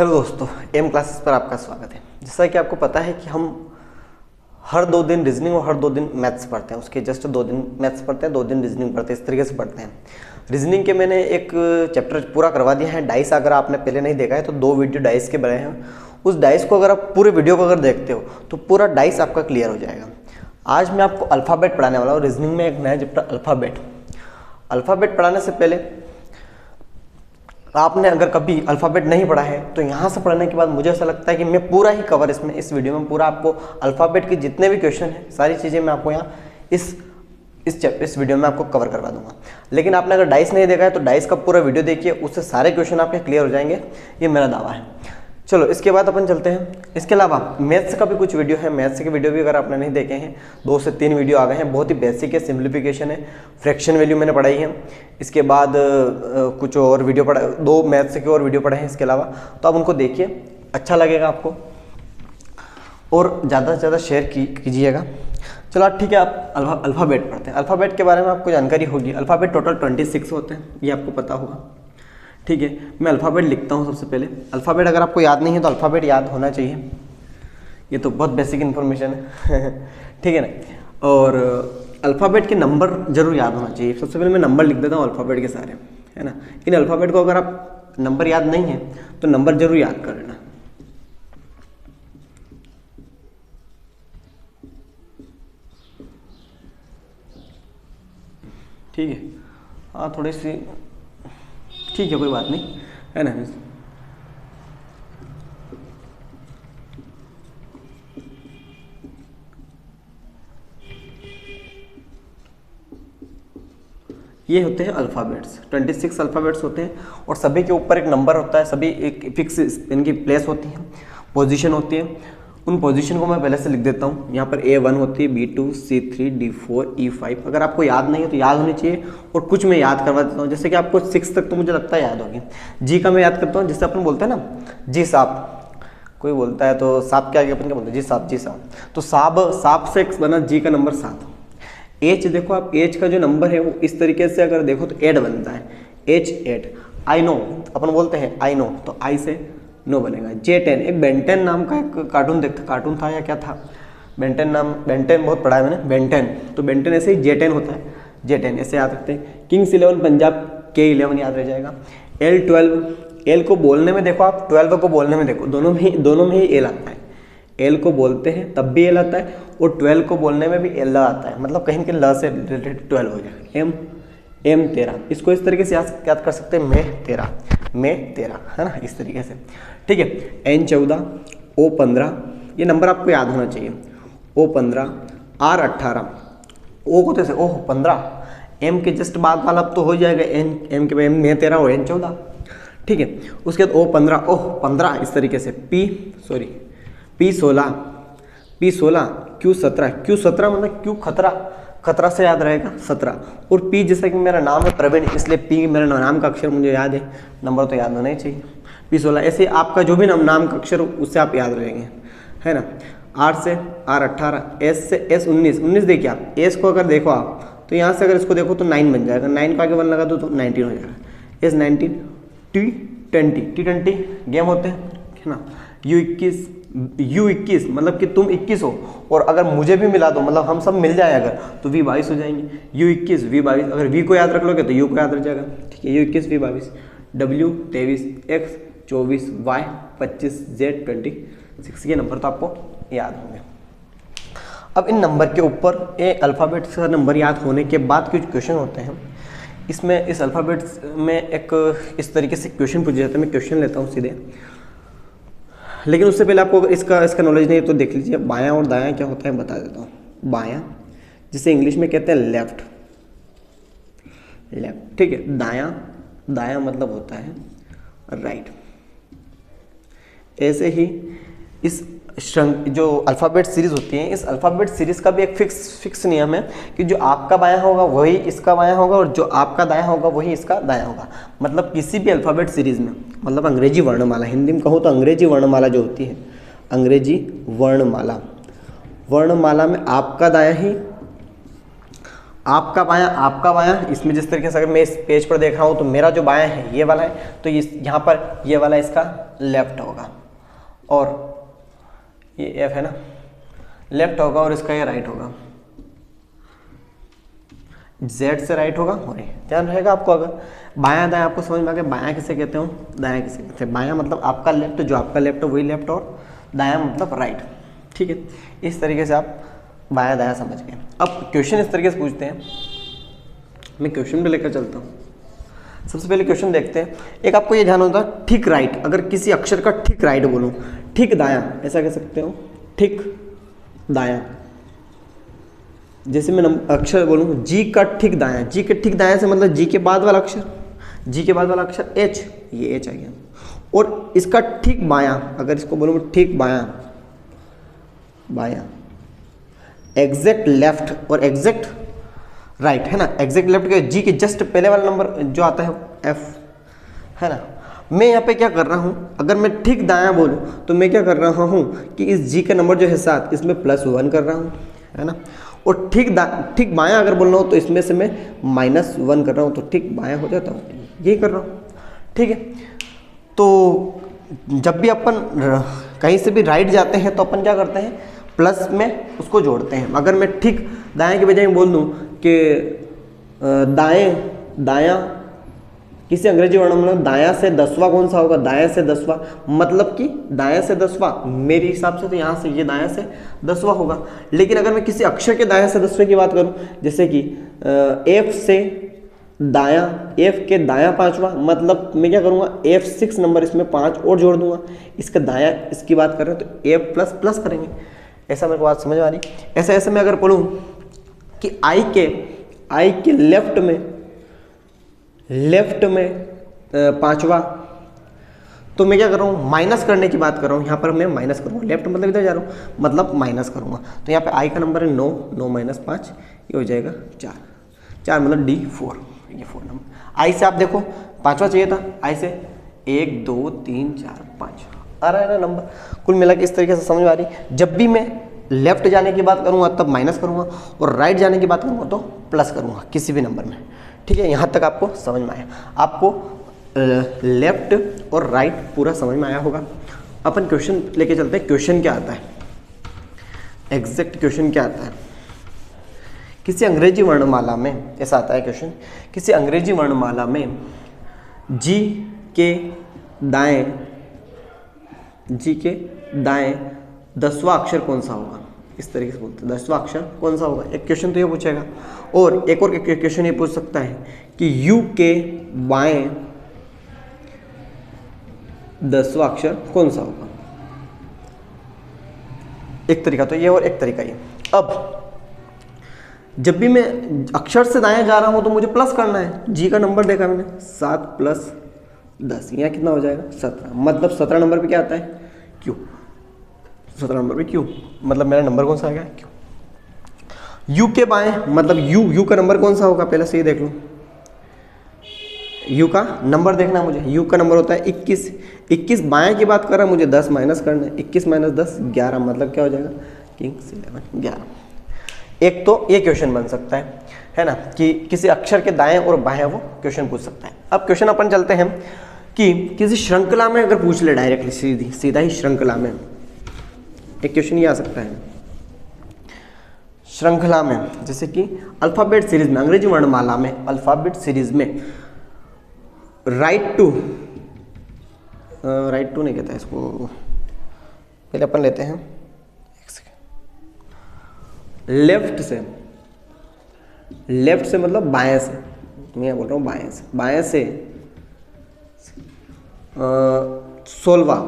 Hello दोस्तों, M classes पर आपका स्वागत है। जैसा कि आपको पता है कि हम हर 2 दिन रीजनिंग और हर 2 दिन मैथ्स पढ़ते हैं। उसके जस्ट 2 दिन मैथ्स पढ़ते हैं, 2 दिन रीजनिंग पढ़ते हैं, इस तरीके से पढ़ते हैं। रीजनिंग के मैंने एक चैप्टर पूरा करवा दिया है, डाइस। अगर आपने पहले नहीं देखा है तो 2 वीडियो डाइस के बने हैं। उस डाइस को अगर आप पूरे वीडियो को अगर देखते हो तो पूरा डाइस आपका क्लियर हो जाएगा। आज मैं आपको अल्फ़ाबेट पढ़ाने वाला हूँ। रीजनिंग में एक नया चैप्टर अल्फ़ाबेट पढ़ाने से पहले आपने अगर कभी अल्फ़ाबेट नहीं पढ़ा है तो यहाँ से पढ़ने के बाद मुझे ऐसा लगता है कि मैं पूरा ही कवर इस वीडियो में पूरा आपको अल्फ़ाबेट के जितने भी क्वेश्चन हैं, सारी चीज़ें मैं आपको यहाँ इस वीडियो में आपको कवर करवा दूंगा। लेकिन आपने अगर डाइस नहीं देखा है तो डाइस का पूरा वीडियो देखिए, उससे सारे क्वेश्चन आपके क्लियर हो जाएंगे, ये मेरा दावा है। चलो इसके बाद अपन चलते हैं। इसके अलावा मैथ्स का भी कुछ वीडियो है। मैथ्स के वीडियो भी अगर आपने नहीं देखे हैं, 2 से 3 वीडियो आ गए हैं। बहुत ही बेसिक है, सिंप्लीफिकेशन है, फ्रैक्शन वैल्यू मैंने पढ़ाई है। इसके बाद कुछ और वीडियो पढ़ा, 2 मैथ्स के और वीडियो पढ़े हैं इसके अलावा, तो आप उनको देखिए, अच्छा लगेगा आपको और ज़्यादा से ज़्यादा शेयर कीजिएगा। चलो ठीक है, आप अल्फ़ाबेट पढ़ते हैं। अल्फ़ाबेट के बारे में आपको जानकारी होगी। अल्फ़ाबेट टोटल 26 होते हैं, ये आपको पता होगा। ठीक है, मैं अल्फ़ाबेट लिखता हूँ सबसे पहले। अल्फ़ाबेट अगर आपको याद नहीं है तो अल्फ़ाबेट याद होना चाहिए, ये तो बहुत बेसिक इन्फॉर्मेशन है। ठीक है ना। और अल्फ़ाबेट के नंबर जरूर याद होना चाहिए। सबसे पहले मैं नंबर लिख देता हूँ अल्फ़ाबेट के सारे, है ना। इन अल्फ़ाबेट को अगर आप नंबर याद नहीं है तो नंबर जरूर याद कर लेना। ठीक है, हाँ थोड़ी सी ठीक है, कोई बात नहीं, है ना। ये होते हैं अल्फ़ाबेट्स, 26 अल्फ़ाबेट्स होते हैं और सभी के ऊपर एक नंबर होता है। सभी एक फिक्स इनकी प्लेस होती है, पोजीशन होती है। उन पोजीशन को मैं पहले से लिख देता हूँ। यहाँ पर A1 होती है, B2, C3, D4, E5। अगर आपको याद नहीं है तो याद होनी चाहिए, और कुछ मैं याद करवा देता हूँ। जैसे कि आपको 6 तक तो मुझे लगता है याद होगी। जी का मैं याद करता हूँ, जिससे अपन बोलते हैं ना जी साहब, कोई बोलता है तो साहब के आगे अपन क्या बोलते हैं, जी साहब, जी साहब। तो साहब से बना जी का नंबर 7। एच देखो आप, एच का जो नंबर है वो इस तरीके से अगर देखो तो 8 बनता है, H8। आई नो अपन बोलते हैं आई नो, तो आई से नो बनेगा। J10, एक बेंटेन नाम का एक कार्टून था या क्या था, बेंटेन बहुत पढ़ा है मैंने, बेंटेन। तो बेंटेन ऐसे ही J10 होता है, J10 ऐसे याद रखते हैं। किंग्स 11 पंजाब K11 याद रह जाएगा। L12, एल को बोलने में देखो आप, 12 को बोलने में देखो, दोनों में ही एल आता है। एल को बोलते हैं तब भी एल आता है, और 12 को बोलने में भी एल आता है, मतलब कहीं के ल से रिलेटेड 12 हो जाएगा। एम 13, इसको इस तरीके से याद कर सकते हैं, मैं 13, है ना, इस तरीके से। ठीक है। N14, O15, ये नंबर आपको याद होना चाहिए। O15, R18, O को जैसे ओह 15, M के जस्ट बाद वाला अब तो हो जाएगा M के बाद मैं 13 और N14। ठीक है। उसके बाद O15, ओह 15, इस तरीके से P16, Q17 मतलब क्यू खतरा से याद रहेगा 17। और P जैसा कि मेरा नाम है प्रवीण, इसलिए P मेरा नाम का अक्षर मुझे याद है, नंबर तो याद होना ही चाहिए। P16, ऐसे आपका जो भी नाम का अक्षर हो उससे आप याद रहेंगे, है ना। R से R18, S से S19 देखिए आप, S को अगर देखो आप तो यहाँ से अगर इसको देखो तो 9 बन जाएगा, 9 का आगे 1 लगा दो तो 19 हो जाएगा। S19, T20 गेम होते हैं, है ना। U21 मतलब कि तुम 21 हो, और अगर मुझे भी मिला दो, मतलब हम सब मिल जाए अगर, तो V22 हो जाएंगे। U21, V22, अगर V को याद रख लोगे तो U को याद रख जाएगा। ठीक है, U21, V22, W 23, X 24, Y 25, Z 26, ये नंबर तो आपको याद होंगे। अब इन नंबर के ऊपर एक अल्फ़ाबेट का नंबर याद होने के बाद कुछ क्वेश्चन होते हैं। इसमें इस अल्फ़ाबेट में एक इस तरीके से क्वेश्चन पूछे जाते हैं। मैं क्वेश्चन लेता हूँ सीधे, लेकिन उससे पहले आपको इसका नॉलेज नहीं है तो देख लीजिए। बायां और दायां क्या होता है बता देता हूँ। बायां जिसे इंग्लिश में कहते हैं लेफ्ट, ठीक है। दायां मतलब होता है राइट। ऐसे ही इस जो अल्फ़ाबेट सीरीज होती है, इस अल्फ़ाबेट सीरीज का भी एक फिक्स नियम है कि जो आपका बायां होगा वही इसका बायां होगा, और जो आपका दायां होगा वही इसका दायां होगा। मतलब किसी भी अल्फ़ाबेट सीरीज में, मतलब अंग्रेजी वर्णमाला, हिंदी में कहूँ तो अंग्रेजी वर्णमाला जो होती है, अंग्रेजी वर्णमाला में आपका दायां ही आपका बायां, इसमें जिस तरीके से अगर मैं इस पेज पर देख रहा हूँ तो मेरा जो बायां है ये वाला है, तो इस यहाँ पर ये वाला इसका लेफ्ट होगा और ये एफ है ना, लेफ्ट होगा और इसका ये राइट होगा, जेड से राइट होगा। और ध्यान रहेगा आपको, अगर बायां दायां आपको समझ में आ गया, बायां किसे कहते हो, दायां किसे कहते हैं। बायां मतलब आपका लेफ्ट, जो आपका लेफ्ट है वही लेफ्ट, और दायां मतलब राइट। ठीक है, इस तरीके से आप बायां दायां समझ गए। अब क्वेश्चन इस तरीके से पूछते हैं, मैं क्वेश्चन पे लेकर चलता हूँ। सबसे पहले क्वेश्चन देखते हैं। एक आपको ये ध्यान होता है, ठीक राइट, अगर किसी अक्षर का ठीक राइट बोलूँ, ठीक दायां ऐसा कह सकते हो, ठीक दायां। जैसे मैं अक्षर बोलूँ जी का ठीक दायां, जी के ठीक दायां से मतलब जी के बाद वाला अक्षर, जी के बाद वाला अक्षर एच, ये एच आ गया। और इसका ठीक बायां, अगर इसको बोलूँ ठीक बायां, बायां एग्जैक्ट लेफ्ट और एग्जैक्ट राइट है ना। एग्जैक्ट लेफ्ट के जी के जस्ट पहले वाला नंबर जो आता है एफ है ना। मैं यहाँ पे क्या कर रहा हूँ, अगर मैं ठीक दायां बोलूँ तो मैं क्या कर रहा हूँ कि इस जी का नंबर जो है 7, इसमें +1 कर रहा हूँ है ना। और ठीक बायां अगर बोल रहा हूँ तो इसमें से मैं -1 कर रहा हूँ, तो ठीक बायां हो जाता हूँ, यही कर रहा हूँ। ठीक है, तो जब भी अपन कहीं से भी राइट जाते हैं तो अपन क्या करते हैं, प्लस में उसको जोड़ते हैं। अगर मैं ठीक दाएं के बजाय बोल दूं कि दायां किसी अंग्रेजी वर्ण में दायां से 10वां कौन सा होगा, दायां से 10वां, मतलब कि दायां से 10वां मेरे हिसाब से तो यहाँ से ये दायां से 10वां होगा। लेकिन अगर मैं किसी अक्षर के दायां से 10वें की बात करूँ, जैसे कि एफ से दायां, एफ के दायां 5वां, मतलब मैं क्या करूँगा, F6 नंबर इसमें 5 और जोड़ दूंगा। इसका दायां इसकी बात कर रहे हैं तो F++ करेंगे। ऐसा मेरे को बात समझ में आ रही। ऐसे मैं अगर बोलूँ कि आई के लेफ्ट में 5वां, तो मैं क्या कर रहा हूँ, माइनस करने की बात कर रहा हूँ। यहाँ पर मैं माइनस करूँगा, लेफ्ट मतलब इधर जा रहा हूँ, मतलब माइनस करूँगा। तो यहाँ पे आई का नंबर है 9, 9 - 5 ये हो जाएगा 4 मतलब D4, ये 4 नंबर। आई से आप देखो 5वां चाहिए था, आई से 1 2 3 4 5 आ रहा है ना नंबर। कुल मिला के इस तरीके से समझ में आ रही। जब भी मैं लेफ्ट जाने की बात करूँगा तब माइनस करूँगा, और राइट जाने की बात करूँगा तो प्लस करूँगा किसी भी नंबर में। ठीक है, यहाँ तक आपको समझ में आया। आपको लेफ्ट और राइट पूरा समझ में आया होगा। अपन क्वेश्चन लेके चलते हैं। क्वेश्चन क्या आता है, एग्जैक्ट क्वेश्चन क्या आता है। किसी अंग्रेजी वर्णमाला में ऐसा आता है क्वेश्चन, किसी अंग्रेजी वर्णमाला में जी के दाएं 10वां अक्षर कौन सा होगा, इस तरीके से बोलते हैं 10वां अक्षर कौन सा होगा। एक क्वेश्चन तो ये पूछेगा, और एक और क्वेश्चन ये पूछ सकता है कि यू के बाएं 10वां अक्षर कौन सा होगा। एक तरीका तो ये और एक तरीका ये। अब जब भी मैं अक्षर से दाएं जा रहा हूं तो मुझे प्लस करना है। जी का नंबर देखा मैंने 7 + 10, यहाँ कितना हो जाएगा 17, मतलब 17 नंबर पे क्या आता है, क्यू। 17 नंबर पे क्यू, मतलब मेरा नंबर कौन सा आ गया, क्यू। यू के बाएं मतलब यू का नंबर कौन सा होगा, पहले से ही देख लो। यू का नंबर देखना मुझे, यू का नंबर होता है 21 बाएं की बात कर रहा है, मुझे 10 माइनस करना है। 21 - 10 11, मतलब क्या हो जाएगा, किंग्स 11 11। एक तो ये क्वेश्चन बन सकता है ना, कि किसी अक्षर के दाएं और बाएं वो क्वेश्चन पूछ सकता है। अब क्वेश्चन अपन चलते हैं कि किसी श्रृंखला में अगर पूछ ले डायरेक्टली सीधा ही श्रृंखला में, एक क्वेश्चन ये आ सकता है श्रृंखला में, जैसे कि अल्फाबेट सीरीज में, अंग्रेजी वर्णमाला में अल्फाबेट सीरीज में राइट टू नहीं कहता है इसको, पहले अपन लेते हैं लेफ्ट से मतलब बाएं से, मैं बोल रहा हूँ बाएं से 16वां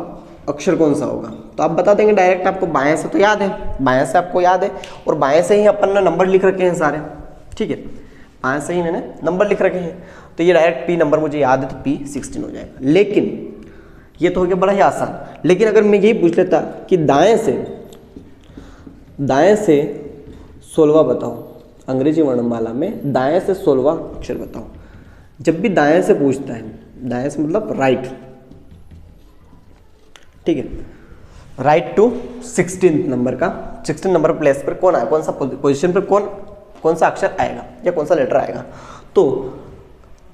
अक्षर कौन सा होगा। तो आप बता देंगे डायरेक्ट, आपको बाएं से तो याद है, बाएं से आपको याद है, और बाएं से ही अपन ने नंबर लिख रखे हैं सारे। ठीक है, बाएं से ही मैंने नंबर लिख रखे हैं, तो ये डायरेक्ट P नंबर मुझे याद है, तो P16 हो जाएगा। लेकिन ये तो हो गया बड़ा ही आसान। लेकिन अगर मैं यही पूछ लेता कि दाएं से 16वां बताओ, अंग्रेजी वर्णमाला में दाएं से 16वां अक्षर बताओ। जब भी दाएं से पूछता है, दाएं से मतलब राइट, ठीक है, राइट टू 16 नंबर का, 16 नंबर प्लेस पर कौन आया, कौन सा पोजीशन पर कौन कौन सा अक्षर आएगा या कौन सा लेटर आएगा। तो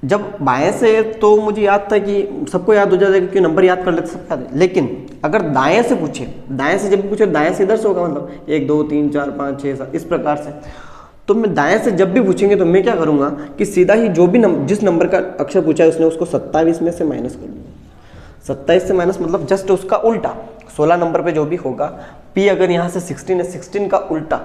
जब बाएं से तो मुझे याद था कि सबको याद हो जाएगा क्योंकि नंबर याद कर लेते सबका, लेकिन अगर दाएं से पूछे, दाएं से जब भी पूछे दाएं से इधर से होगा, मतलब 1 2 3 4 5 6 7 इस प्रकार से। तो मैं दाएं से जब भी पूछेंगे तो मैं क्या करूंगा कि सीधा ही जो भी जिस नंबर का अक्षर पूछा है उसने उसको 27 में से माइनस कर दूंगा। 27 से माइनस मतलब जस्ट उसका उल्टा, 16 नंबर पे जो भी होगा, पी अगर यहाँ से 16 है, 16 का उल्टा,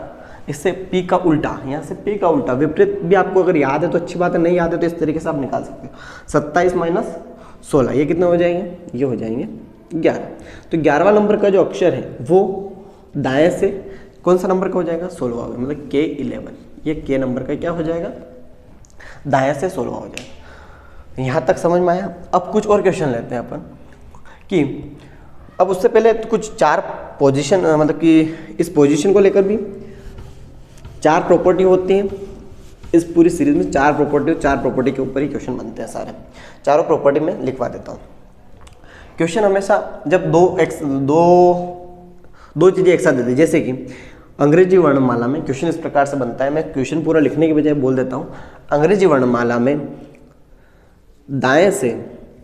इससे पी का उल्टा, यहाँ से पी का उल्टा, विपरीत भी आपको अगर याद है तो अच्छी बात है, नहीं याद है तो इस तरीके से आप निकाल सकते हो। 27 माइनस 16 ये कितने हो जाएंगे, ये हो जाएंगे 11। तो 11वां नंबर का जो अक्षर है वो दाएं से कौन सा नंबर का हो जाएगा, 16वां, मतलब K11, ये K नंबर का क्या हो जाएगा, दाएं से 16वां हो जाएगा। यहाँ तक समझ में आया। अब कुछ और क्वेश्चन लेते हैं अपन कि अब उससे पहले तो कुछ 4 पोजीशन, मतलब कि इस पोजीशन को लेकर भी 4 प्रॉपर्टी होती हैं। इस पूरी सीरीज में 4 प्रॉपर्टी के ऊपर ही क्वेश्चन बनते हैं सारे। चारों प्रॉपर्टी में लिखवा देता हूँ। क्वेश्चन हमेशा जब दो चीज़ें एक साथ देते हैं, जैसे कि अंग्रेजी वर्णमाला में क्वेश्चन इस प्रकार से बनता है, मैं क्वेश्चन पूरा लिखने की बजाय बोल देता हूँ। अंग्रेजी वर्णमाला में दाएं से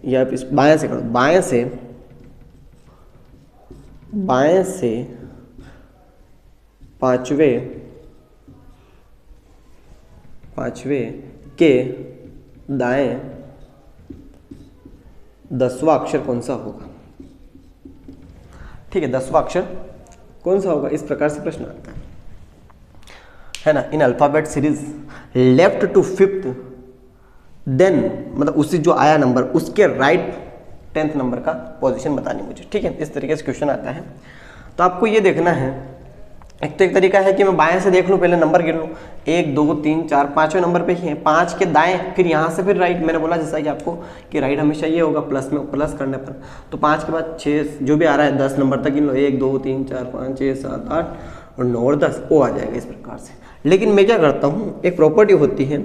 या बाएं से करो, बाएं से पांचवें के दाएं 10वां अक्षर कौन सा होगा। ठीक है, 10वां अक्षर कौन सा होगा, इस प्रकार से प्रश्न आता है ना। In alphabet series left to 5th, then मतलब उसी जो आया नंबर उसके राइट 10th नंबर का पोजीशन बतानी मुझे। ठीक है, इस तरीके से क्वेश्चन आता है। तो आपको ये देखना है, एक तो एक तरीका है कि मैं बाएं से देख लूं, पहले नंबर गिन लूं, 1 2 3 4 5वें नंबर पे ही है, 5 के दाएं, फिर यहाँ से फिर राइट। मैंने बोला जैसा कि आपको कि राइट हमेशा ये होगा प्लस में, प्लस करने पर। तो 5 के बाद 6 जो भी आ रहा है 10 नंबर तक गिन लो, 1 2 3 4 5 6 7 8 और 9 और 10, वो आ जाएगा इस प्रकार से। लेकिन मैं क्या करता हूँ, एक प्रॉपर्टी होती है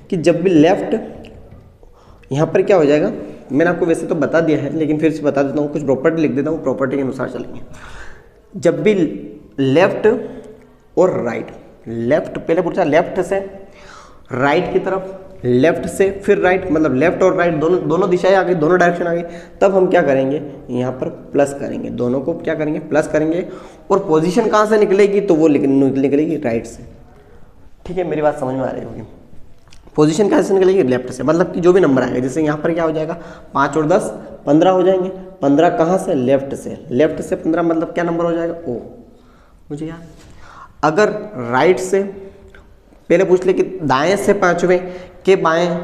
कि जब भी लेफ्ट, यहाँ पर क्या हो जाएगा, मैंने आपको वैसे तो बता दिया है लेकिन फिर से बता देता हूँ, कुछ प्रॉपर्टी लिख देता हूँ, प्रॉपर्टी के अनुसार चलेंगे। जब भी लेफ्ट और राइट, लेफ्ट पहले पूछा लेफ्ट से राइट की तरफ, लेफ्ट से फिर राइट, मतलब लेफ्ट और राइट दोनों दिशाएं आ गई, दोनों डायरेक्शन आ गई, तब हम क्या करेंगे, यहाँ पर प्लस करेंगे, दोनों को क्या करेंगे, प्लस करेंगे। और पोजीशन कहाँ से निकलेगी, तो वो निकलेगी राइट से। ठीक है, मेरी बात समझ में आ रही होगी। पोजीशन कहाँ से निकलेगी, लेफ्ट से, मतलब कि जो भी नंबर आएगा, जैसे यहाँ पर क्या हो जाएगा, 5 और 10 15 हो जाएंगे। 15 कहाँ से, लेफ्ट से, लेफ्ट से 15 मतलब क्या नंबर हो जाएगा, ओ, मुझे याद। अगर राइट से पहले पूछ ले कि दाएं से 5वें के बाएं,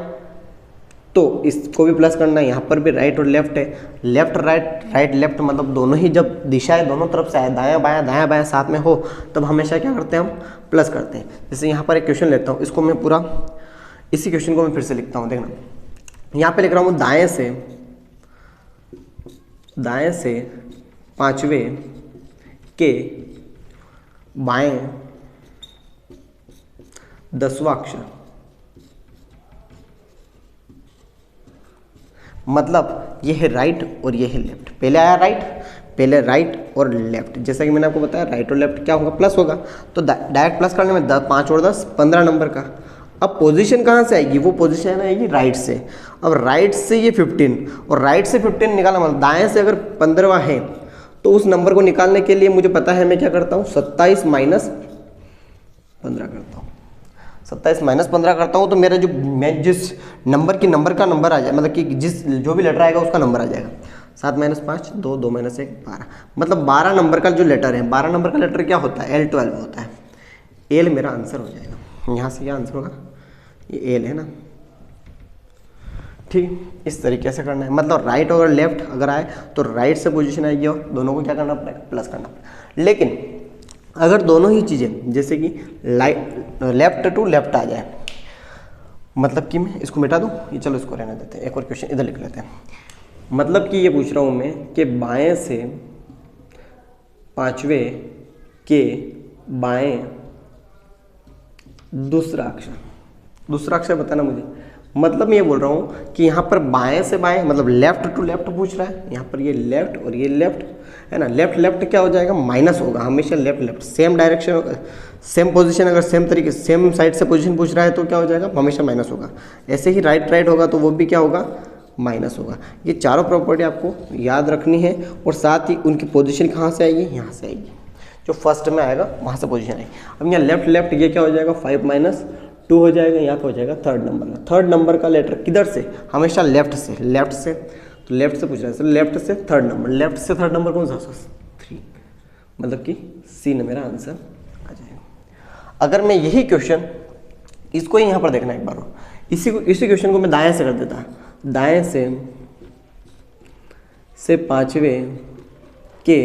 तो इसको भी प्लस करना है। यहाँ पर भी राइट और लेफ्ट है, लेफ्ट राइट, राइट लेफ्ट, मतलब दोनों ही जब दिशाएं दोनों तरफ से आए, दायां बायां साथ में हो, तब हमेशा क्या करते हैं, हम प्लस करते हैं। जैसे यहाँ पर एक क्वेश्चन लेता हूँ, इसको मैं पूरा, इसी क्वेश्चन को मैं फिर से लिखता हूँ, देखना। यहाँ पे लिख रहा हूँ दाएं से 5वें के बाएं 10वां अक्षर, मतलब ये है राइट और ये है लेफ्ट। पहले आया राइट, पहले राइट और लेफ्ट, जैसा कि मैंने आपको बताया राइट और लेफ्ट क्या होगा, प्लस होगा। तो डायरेक्ट प्लस करने में 5 और 10 15 नंबर का। अब पोजीशन कहाँ से आएगी, वो पोजीशन आएगी राइट से। अब राइट से ये 15 और राइट से 15 निकालना, मतलब दाएं से अगर 15वां है तो उस नंबर को निकालने के लिए मुझे पता है मैं क्या करता हूँ, 27 माइनस 15 करता हूँ। 27 माइनस 15 करता हूँ तो मेरा जो मैं जिस नंबर का नंबर आ जाए, मतलब कि जो भी लेटर आएगा उसका नंबर आ जाएगा। 7 माइनस 5 2 2 माइनस 1 12, मतलब 12 नंबर का जो लेटर है, 12 नंबर का लेटर क्या होता है, L12 होता है। एल मेरा आंसर हो जाएगा। यहाँ से क्या आंसर होगा, ये एल है ना। ठीक, इस तरीके से करना है, मतलब राइट और लेफ्ट अगर आए तो राइट से पोजीशन आएगी और दोनों को क्या करना पड़ेगा, प्लस करना पड़ेगा। लेकिन अगर दोनों ही चीज़ें जैसे कि लेफ्ट टू लेफ्ट आ जाए, मतलब कि मैं इसको मिटा दूँ, ये चलो इसको रहने देते हैं, एक और क्वेश्चन इधर लिख लेते हैं। मतलब कि ये पूछ रहा हूँ मैं कि बाएं से 5वें के बाएं दूसरा अक्षर बताना मुझे। मतलब मैं ये बोल रहा हूँ कि यहाँ पर बाएं से बाएं मतलब लेफ्ट टू लेफ्ट पूछ रहा है, यहाँ पर ये लेफ्ट और ये लेफ्ट है ना, लेफ्ट लेफ्ट क्या हो जाएगा, माइनस होगा हमेशा, लेफ्ट लेफ्ट सेम डायरेक्शन होगा, सेम पोजीशन, अगर सेम तरीके सेम साइड से पोजीशन पूछ रहा है तो क्या हो जाएगा, हमेशा माइनस होगा। ऐसे ही राइट राइट होगा तो वो भी क्या होगा, माइनस होगा। ये चारों प्रॉपर्टी आपको याद रखनी है और साथ ही उनकी पोजीशन कहाँ से आएगी, यहाँ से आएगी, जो फर्स्ट में आएगा वहाँ से पोजीशन आएगी। अब यहाँ लेफ्ट लेफ्ट ये क्या हो जाएगा, 5 - 2 हो जाएगा, यहाँ पे हो जाएगा थर्ड नंबर का। थर्ड नंबर का लेटर किधर से, हमेशा लेफ्ट से, लेफ्ट से, तो लेफ्ट से पूछ रहा है, लेफ्ट से थर्ड नंबर, लेफ्ट से थर्ड नंबर कौन सा, 3, मतलब कि सी न मेरा आंसर आ जाएगा। अगर मैं यही क्वेश्चन इसको यहाँ पर देखना एक बार, इसी क्वेश्चन को मैं दाएं से कर देता, दाएं से पांचवें के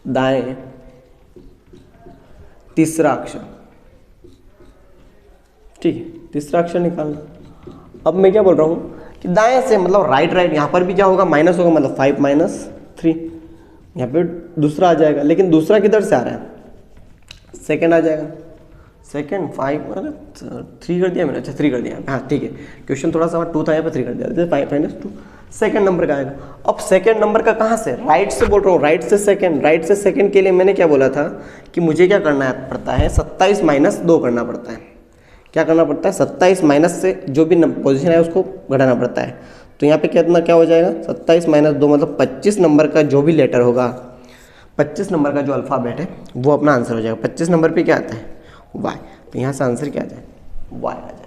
दाएं तीसरा अक्षर, ठीक है, तीसरा अक्षर निकालना। अब मैं क्या बोल रहा हूँ कि दाएं से मतलब राइट राइट, यहाँ पर भी क्या होगा, माइनस होगा, मतलब 5 - 3, यहाँ पे दूसरा आ जाएगा, लेकिन दूसरा किधर से आ रहा है, सेकंड आ जाएगा, सेकंड 5 3 कर दिया मैंने, अच्छा 3 कर दिया, हाँ ठीक है, क्वेश्चन थोड़ा सा 2 था, यहाँ पे 3 कर दिया, 5 - 2 सेकंड नंबर का आएगा। अब सेकंड नंबर का कहाँ से, राइट से बोल रहा हूँ, राइट से सेकंड, राइट से सेकंड के लिए मैंने क्या बोला था कि मुझे क्या करना पड़ता है, 27 - 2 करना पड़ता है। क्या करना पड़ता है, 27 माइनस से जो भी पोजीशन है उसको घटाना पड़ता है। तो यहाँ पे कितना क्या हो जाएगा, 27 - 2 मतलब 25 नंबर का जो भी लेटर होगा, 25 नंबर का जो अल्फ़ाबेट है वो अपना आंसर हो जाएगा। 25 नंबर पे क्या आता है, वाई, तो यहाँ से आंसर क्या आ जाए, वाई आ जाएगा।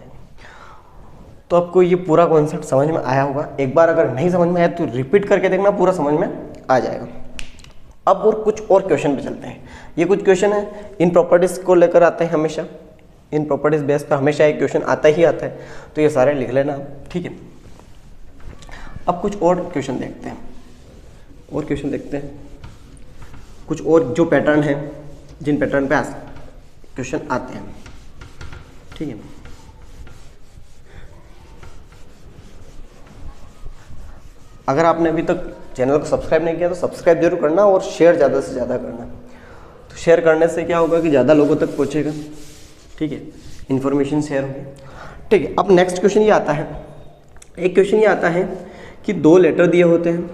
तो आपको ये पूरा कॉन्सेप्ट समझ में आया होगा। एक बार अगर नहीं समझ में आया तो रिपीट करके देखना, पूरा समझ में आ जाएगा। अब और कुछ और क्वेश्चन पे चलते हैं। ये कुछ क्वेश्चन है इन प्रॉपर्टीज़ को लेकर आते हैं, हमेशा इन प्रॉपर्टीज बेस पर हमेशा एक क्वेश्चन आता ही आता है, तो ये सारे लिख लेना, ठीक है। अब कुछ और क्वेश्चन देखते हैं, और क्वेश्चन देखते हैं, कुछ और जो पैटर्न है, जिन पैटर्न पे क्वेश्चन आते हैं, ठीक है। अगर आपने अभी तक चैनल को सब्सक्राइब नहीं किया तो सब्सक्राइब जरूर करना और शेयर ज़्यादा से ज़्यादा करना। तो शेयर करने से क्या होगा कि ज़्यादा लोगों तक पहुँचेगा, ठीक है, इन्फॉर्मेशन शेयर होगी, ठीक है। अब नेक्स्ट क्वेश्चन ये आता है, एक क्वेश्चन ये आता है कि 2 लेटर दिए होते हैं,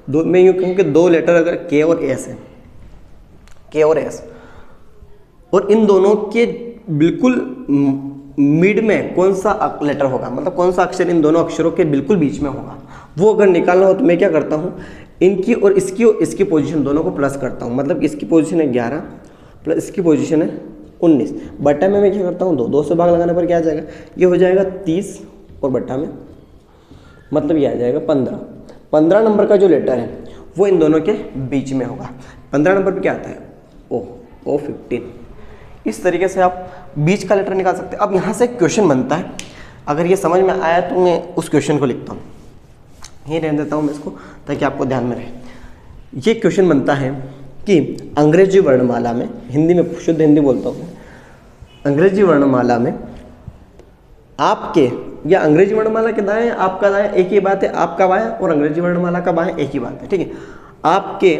मैं यूँ कहूँ कि 2 लेटर अगर के और एस है, के और एस, और इन दोनों के बिल्कुल मिड में कौन सा लेटर होगा, मतलब कौन सा अक्षर इन दोनों अक्षरों के बिल्कुल बीच में होगा, वो अगर निकालना हो तो मैं क्या करता हूँ, इनकी और इसकी पोजीशन दोनों को प्लस करता हूँ। मतलब इसकी पोजीशन है 11 प्लस इसकी पोजीशन है 19, बट्टा में मैं क्या करता हूँ, 2 से भाग लगाने पर क्या आ जाएगा, ये हो जाएगा 30 और बट्टा में मतलब ये आ जाएगा 15। 15 नंबर का जो लेटर है वो इन दोनों के बीच में होगा। 15 नंबर पे क्या आता है, ओ 15। इस तरीके से आप बीच का लेटर निकाल सकते हैं। अब यहाँ से क्वेश्चन बनता है, अगर ये समझ में आया तो मैं उस क्वेश्चन को लिखता हूँ, ये रहने देता हूँ मैं इसको ताकि आपको ध्यान में रहे। ये क्वेश्चन बनता है कि अंग्रेजी वर्णमाला में, हिंदी में शुद्ध हिंदी बोलता हूँ, अंग्रेजी वर्णमाला में आपके या अंग्रेजी वर्णमाला के दाएं आपका दाएं एक ही बात है, आपका बाएं और अंग्रेजी वर्णमाला का बाएं एक ही बात है, ठीक है। आपके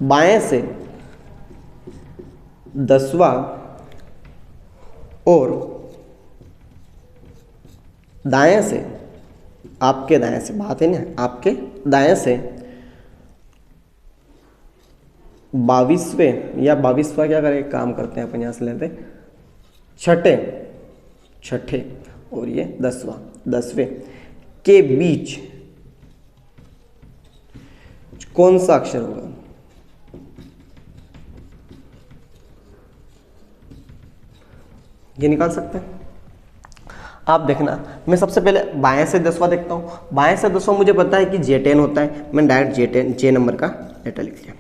बाएं से 10वां और दाएं से, आपके दाएं से बात है ना, आपके दाएं से 22वें या 22वां क्या करें, काम करते हैं अपन, यहाँ से लेते हैं छठे और ये 10वें के बीच कौन सा अक्षर होगा, ये निकाल सकते हैं आप। देखना, मैं सबसे पहले बाएं से 10वां देखता हूँ। बाएं से 10वां मुझे पता है कि J10 होता है, मैंने डायरेक्ट J नंबर का लेटर लिख लिया।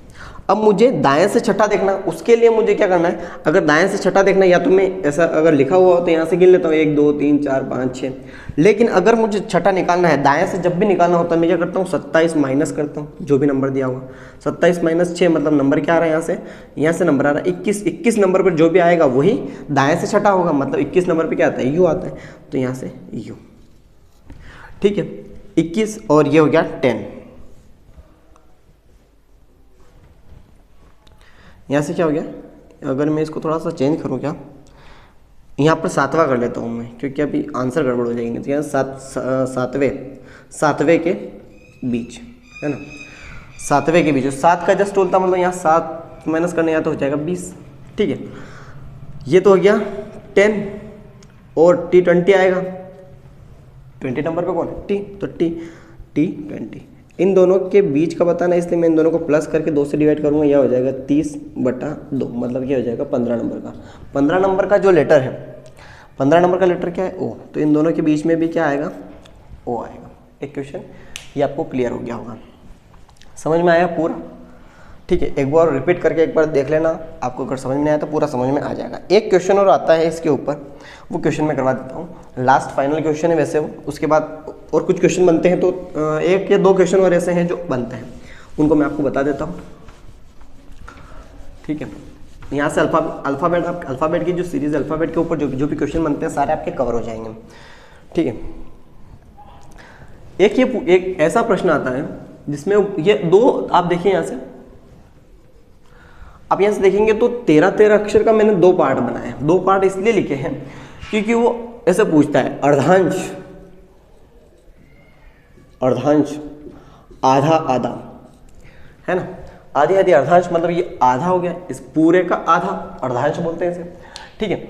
अब मुझे दाएं से छठा देखना, उसके लिए मुझे क्या करना है, अगर दाएं से छठा देखना या तो मैं ऐसा अगर लिखा हुआ हो तो यहाँ से गिन लेता हूँ 1 2 3 4 5 6, लेकिन अगर मुझे छठा निकालना है दाएं से, जब भी निकालना होता है मैं क्या करता हूँ 27 माइनस करता हूँ जो भी नंबर दिया होगा। 27 - 6 मतलब नंबर क्या आ रहा है, यहाँ से नंबर आ रहा है 21। 21 नंबर पर जो भी आएगा वही दाएँ से छठा होगा, मतलब 21 नंबर पर क्या आता है, U आता है, तो यहाँ से U, ठीक है। 21 और ये हो गया 10, यहाँ से क्या हो गया अगर मैं इसको थोड़ा सा चेंज करूँ क्या, यहाँ पर 7वां कर लेता हूँ मैं, क्योंकि अभी आंसर गड़बड़ हो जाएंगे। तो यहाँ सातवें के बीच है ना, 7वें के बीच, 7 का जस्ट बोलता मतलब यहाँ 7 माइनस करने यहाँ तो हो जाएगा 20। ठीक है, ये तो हो गया 10 और T20 आएगा, 20 नंबर पे कौन है T, तो T20 इन दोनों के बीच का बताना, इसलिए मैं इन दोनों को प्लस करके 2 से डिवाइड करूँगा, यह हो जाएगा 30/2, मतलब ये हो जाएगा 15 नंबर का। 15 नंबर का जो लेटर है, 15 नंबर का लेटर क्या है O, तो इन दोनों के बीच में भी क्या आएगा O आएगा। एक क्वेश्चन ये आपको क्लियर हो गया होगा, समझ में आया पूरा। ठीक है, एक बार रिपीट करके एक बार देख लेना, आपको अगर समझ में आया तो पूरा समझ में आ जाएगा। एक क्वेश्चन और आता है इसके ऊपर, वो क्वेश्चन मैं करवा देता हूँ, लास्ट फाइनल क्वेश्चन है वैसे वो, उसके बाद और कुछ क्वेश्चन बनते हैं, तो 1 या 2 क्वेश्चन और ऐसे हैं जो बनते हैं, उनको मैं आपको बता देता हूँ। ठीक है, यहाँ से अल्फ़ाबेट की जो सीरीज अल्फ़ाबेट के ऊपर जो भी क्वेश्चन बनते हैं सारे आपके कवर हो जाएंगे। ठीक है, एक ऐसा प्रश्न आता है जिसमें ये 2 आप देखिए, यहाँ से आप यहाँ से देखेंगे तो 13 अक्षर का मैंने 2 पार्ट बनाए हैं। 2 पार्ट इसलिए लिखे हैं क्योंकि वो ऐसे पूछता है अर्धांश, आधा आधा, है ना, आधी आधी अर्धांश, मतलब ये आधा हो गया, इस पूरे का आधा अर्धांश बोलते हैं इसे। ठीक है,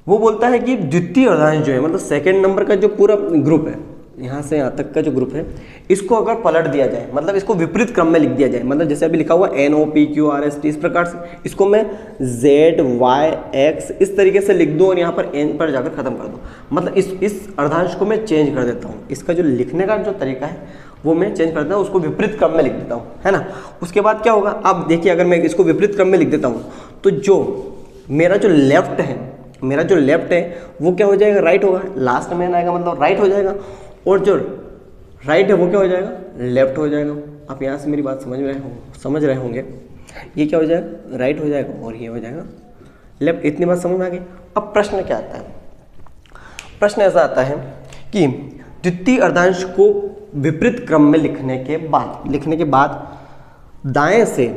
वो बोलता है कि द्वितीय अर्धांश जो है, मतलब सेकंड नंबर का जो पूरा ग्रुप है, यहाँ से यहाँ तक का जो ग्रुप है, इसको अगर पलट दिया जाए, मतलब इसको विपरीत क्रम में लिख दिया जाए, मतलब जैसे अभी लिखा हुआ NOPQRST, इस प्रकार से इसको मैं ZYX इस तरीके से लिख दूँ और यहाँ पर N पर जाकर खत्म कर दूँ, मतलब इस अर्धांश को मैं चेंज कर देता हूँ, इसका जो लिखने का जो तरीका है वो मैं चेंज कर देता हूँ, उसको विपरीत क्रम में लिख देता हूँ, है ना। उसके बाद क्या होगा, आप देखिए, अगर मैं इसको विपरीत क्रम में लिख देता हूँ तो जो मेरा जो लेफ्ट है वो क्या हो जाएगा, राइट होगा, लास्ट में आएगा मतलब राइट हो जाएगा, और जो राइट है वो क्या हो जाएगा, लेफ्ट हो जाएगा। आप यहाँ से मेरी बात समझ रहे होंगे, ये क्या हो जाएगा, राइट हो जाएगा और ये हो जाएगा लेफ्ट। इतनी बात समझ में आ गई। अब प्रश्न क्या आता है, प्रश्न ऐसा आता है कि द्वितीय अर्धांश को विपरीत क्रम में लिखने के बाद दाएं से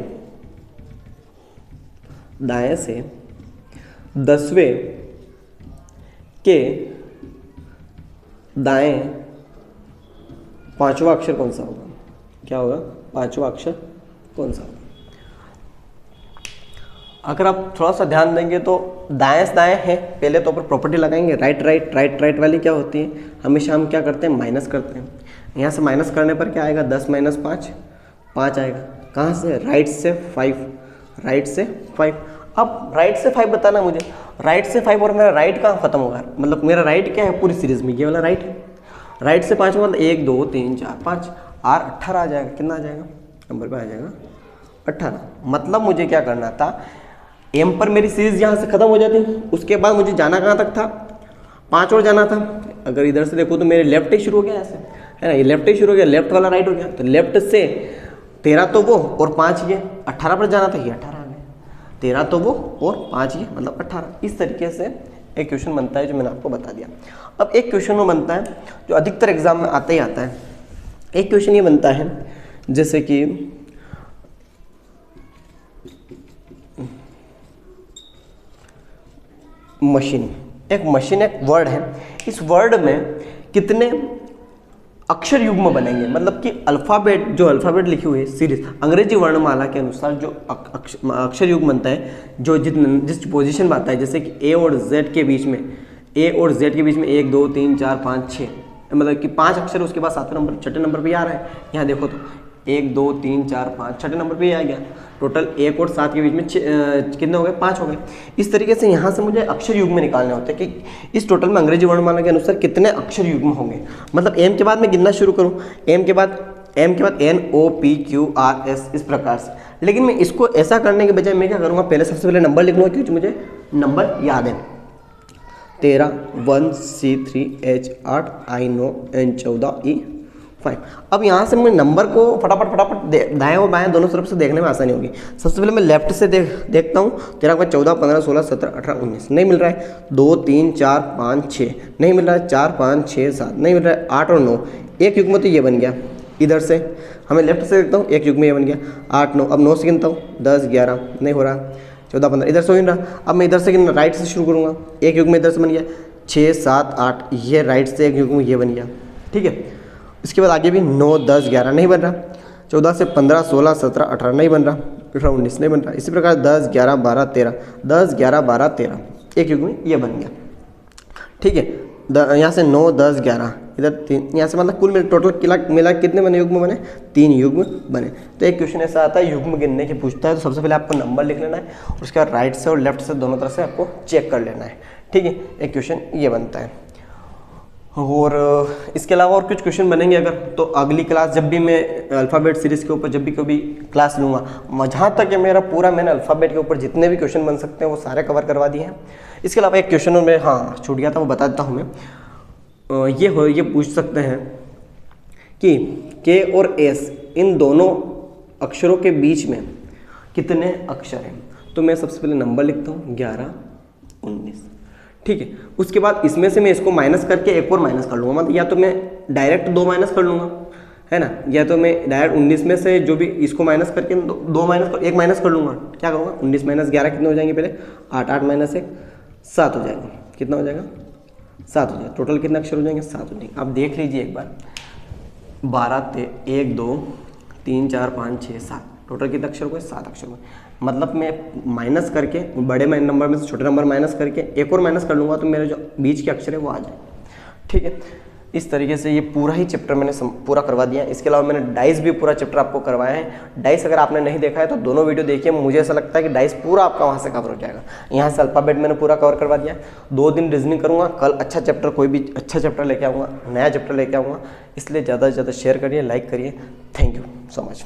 10वें के दाएं 5वां अक्षर कौन सा होगा, क्या होगा, 5वां अक्षर कौन सा होगा। अगर आप थोड़ा सा ध्यान देंगे तो दाएं से दाएं है, पहले तो ऊपर प्रॉपर्टी लगाएंगे, राइट वाली क्या होती है, हमेशा हम क्या करते हैं, माइनस करते हैं। यहाँ से माइनस करने पर क्या आएगा, 10 - 5 आएगा। कहाँ से, राइट से 5। अब राइट से 5 बताना मुझे, राइट से 5 और मेरा राइट कहाँ खत्म होगा, मतलब मेरा राइट क्या है पूरी सीरीज में, ये वाला राइट है। राइट से 5 मतलब 1 2 3 4 5 और 18 आ जाएगा, कितना आ जाएगा, नंबर पे आ जाएगा 18। मतलब मुझे क्या करना था, एम पर मेरी सीरीज यहाँ से खत्म हो जाती, उसके बाद मुझे जाना कहाँ तक था, 5 और जाना था। अगर इधर से देखो तो मेरे लेफ्ट ही शुरू हो गया ऐसे, है ना, ये लेफ्ट ही शुरू हो गया, लेफ्ट वाला राइट हो गया, तो लेफ्ट से 13 तो वो और 5 ये, 18 पर जाना था, ये 18 आ गया, 13 तो वो और 5 ये, मतलब 18। इस तरीके से एक क्वेश्चन बनता है जो मैंने आपको बता दिया। अब एक क्वेश्चन वो बनता है जो अधिकतर एग्जाम में आता ही आता है। एक क्वेश्चन ये बनता है जैसे कि मशीन, एक वर्ड है, इस वर्ड में कितने अक्षर युग्म बनेंगे, मतलब कि जो अल्फ़ाबेट लिखी हुई है सीरीज अंग्रेजी वर्णमाला के अनुसार जो अक्षर युग्म बनता है, जो जिस पोजीशन में आता है, जैसे कि ए और जेड के बीच में 1 2 3 4 5 6, मतलब कि 5 अक्षर, उसके बाद 7वें नंबर 6ठे नंबर पे आ रहा है। यहाँ देखो तो 1 2 3 4 5 6ठे नंबर पे आ गया, टोटल 1 और 7 के बीच में कितने हो गए, 5 हो गए। इस तरीके से यहाँ से मुझे अक्षर युग्म निकालने होते हैं कि इस टोटल में अंग्रेजी वर्णमाला के अनुसार कितने अक्षर युग्म होंगे। मतलब एम के बाद मैं गिनना शुरू करूँ, एम के बाद NOPQRS इस प्रकार से। लेकिन मैं इसको ऐसा करने के बजाय मैं क्या करूँगा, पहले सबसे पहले नंबर लिख लूँगा, क्योंकि मुझे नंबर याद है। 13 1 C 3 H 8 I 9 N 14 E 5। अब यहाँ से मैं नंबर को फटाफट दाएं और बाएं दोनों तरफ से देखने में आसानी होगी। सबसे पहले मैं लेफ्ट से देखता हूँ, 13 के बाद 14 15 16 17 18 19 नहीं मिल रहा है, 2 3 4 5 6 नहीं मिल रहा है, 4 5 6 7 नहीं मिल रहा है, 8 और 9 एक युग्म तो ये बन गया। इधर से हमें लेफ्ट से देखता हूँ, एक युग्म ये बन गया 8 9। अब 9 से गिनता हूँ, 10 11 नहीं हो रहा, 14 15 इधर से हो ही नहीं रहा। अब मैं इधर से राइट से शुरू करूँगा, एक युग्म इधर से बन गया 6 7 8, ये राइट से एक युग्म ये बन गया, ठीक है। इसके बाद आगे भी 9 10 11 नहीं बन रहा, 14 से 15 16 17 18 नहीं बन रहा, 18 19 नहीं बन रहा। इसी प्रकार 10 11 12 13, 10 11 12 13 एक युग्म ये बन गया, ठीक है। यहाँ से 9 10 11 इधर 3, यहाँ से मतलब कुल मिला कितने बने युग्म बने, 3 युग्म बने। तो एक क्वेश्चन ऐसा आता है युग्म गिनने की पूछता है, तो सबसे पहले आपको नंबर लिख लेना है और उसके बाद राइट से और लेफ्ट से दोनों तरफ से आपको चेक कर लेना है, ठीक है। एक क्वेश्चन ये बनता है। और इसके अलावा और कुछ क्वेश्चन बनेंगे अगर, तो अगली क्लास जब भी मैं अल्फ़ाबेट सीरीज़ के ऊपर जब भी कभी क्लास लूँगा, जहाँ तक है मेरा पूरा मैंने अल्फ़ाबेट के ऊपर जितने भी क्वेश्चन बन सकते हैं वो सारे कवर करवा दिए हैं। इसके अलावा एक क्वेश्चन में हाँ छूट गया था, वो बता देता हूँ मैं। ये पूछ सकते हैं कि के और एस इन दोनों अक्षरों के बीच में कितने अक्षर हैं। तो मैं सबसे पहले नंबर लिखता हूँ 11 19, ठीक है। उसके बाद इसमें से मैं इसको माइनस करके एक और माइनस कर लूँगा, मतलब या तो मैं डायरेक्ट 2 माइनस कर लूँगा, है ना, या तो मैं डायरेक्ट 19 में से जो भी इसको माइनस करके 2 माइनस एक माइनस कर लूँगा। क्या करूँगा, 19 माइनस 11 कितने हो जाएंगे, पहले 8 8 माइनस 1 7 हो जाएगा। कितना हो जाएगा, 7 हो जाएगा। टोटल कितने अक्षर हो जाएंगे, 7 हो जाएंगे। अब देख लीजिए एक बार, 12 1 2 3 4 5 6 7, टोटल कितने अक्षर हुए, 7 अक्षर हुए। मतलब मैं माइनस करके बड़े नंबर में से छोटे नंबर माइनस करके एक और माइनस कर लूँगा तो मेरे जो बीच के अक्षर है वो आ जाए, ठीक है। इस तरीके से ये पूरा ही चैप्टर मैंने पूरा करवा दिया। इसके अलावा मैंने डाइस भी पूरा चैप्टर आपको करवाया है। डाइस अगर आपने नहीं देखा है तो दोनों वीडियो देखिए, मुझे ऐसा लगता है कि डाइस पूरा आपका वहाँ से कवर हो जाएगा। यहाँ से अल्फ़ाबेट मैंने पूरा कवर करवा दिया। 2 दिन रीजनिंग करूँगा, कल अच्छा चैप्टर कोई भी अच्छा चैप्टर लेके आऊँगा, नया चैप्टर लेके आऊँगा। इसलिए ज़्यादा से ज़्यादा शेयर करिए, लाइक करिए। Thank you so much.